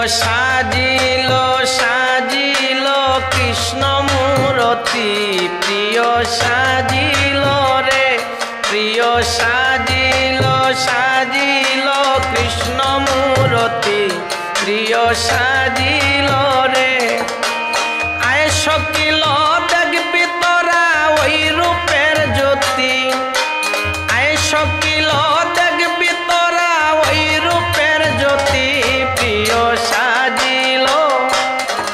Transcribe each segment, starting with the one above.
সাজিল সাজিল কৃষ্ণ মূরতি প্রিয় সাজিল রে প্রিয় সাজিল সাজিল কৃষ্ণ মূরতি প্রিয় সাজিল রে আয় সকিল দেখবি তোরা ওই রূপের জ্যোতি আয় সকিল দেখবি তোরা ওই রূপের জ্যোতি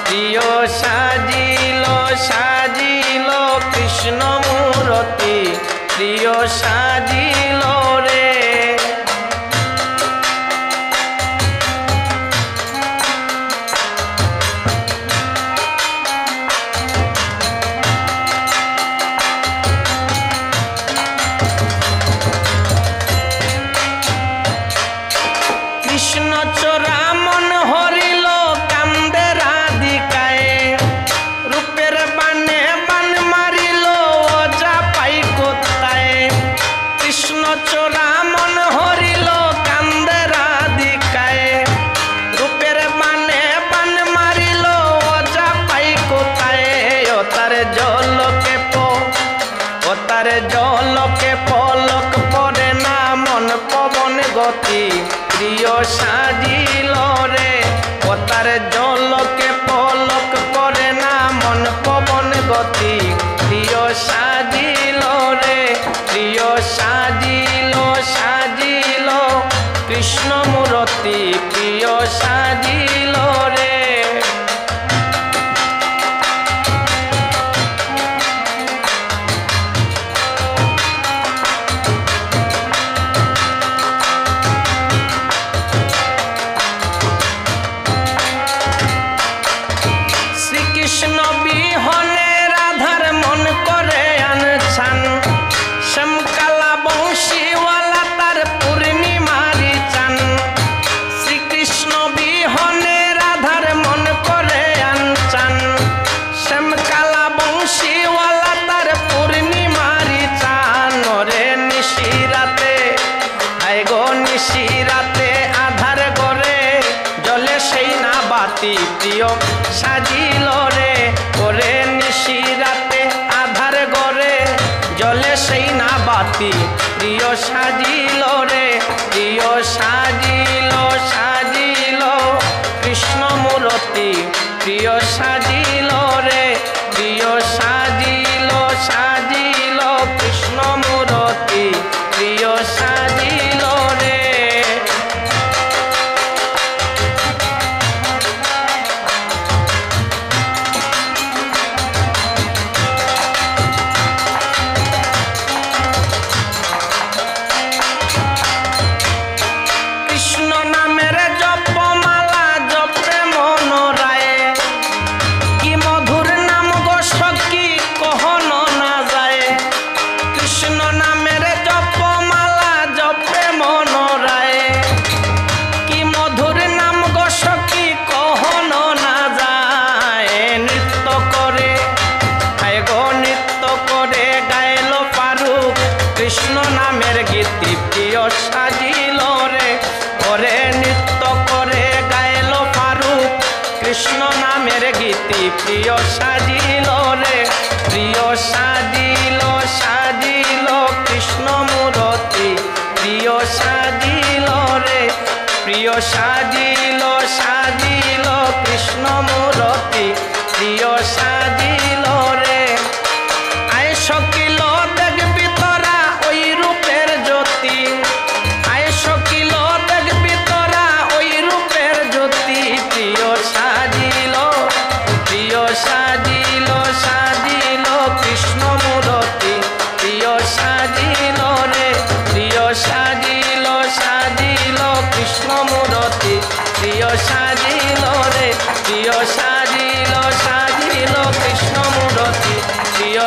প্রিয় সাজিল সাজিল কৃষ্ণ মূরতি প্রিয় সাজিল রে কৃষ্ণ চোরা মন হরিল কান্দে রাধিকায় রূপের বানে বান মারিল অজা পাই কোথায় কৃষ্ণ চোরা মন হরিল কান্দে রাধিকায় রূপের বানে বান মারিল অজা পাই কোথায় ও তার জলকে পলক পড়ে না মন পবন গতি প্রিয় সাজিল রে ও তার জলকে পলক পড়ে না মন পবন গতি প্রিয় সাজিল রে প্রিয় সাজিল কৃষ্ণ মূরতি প্রিয় সাজিল রে কৃষ্ণ বিহনে রাধার মন করে আনছান শ্যামকালা বংশীওয়ালা তার পূর্ণিমারি চান শ্রীকৃষ্ণ বিহনে রাধার মন করে আনছান শ্যামকালা বংশীওয়ালা তার পূর্ণিমারি চান রে নিশিরাতে আয় গো নিশিরাতে আধার গরে জলে সেই না বাতি প্রিয় সাজিল রে ওরে নিশিরাতে আধার গরে জলে সেই না বাতি প্রিয় সাজিল রে প্রিয় সাজিল কৃষ্ণ মূরতি প্রিয় সাজিল রে প্রিয় সাজিল কৃষ্ণ মূরতি প্রিয় সাজিল রে কৃষ্ণ নামের গীতি প্রিয় সাজিল রে ওরে নৃত্য করে গাইল ফারুক কৃষ্ণ নামের গীতি প্রিয় সাজিল রে প্রিয় সাজিল কৃষ্ণ মূরতি প্রিয় সাজিল রে প্রিয় সাজিল কৃষ্ণ মূরতি প্রিয় সাজিল রে আয় সকিল দেখবি তোরা ওই রূপের জ্যোতি আয় সকিল দেখবি তোরা ওই রূপের জ্যোতি প্রিয় সাজিল কৃষ্ণ মূরতি প্রিয় সাজিল রে প্রিয় সাজিল কৃষ্ণ মূরতি প্রিয় সাজিল রে প্রিয় সাজিল কৃষ্ণ মূরতি প্রিয়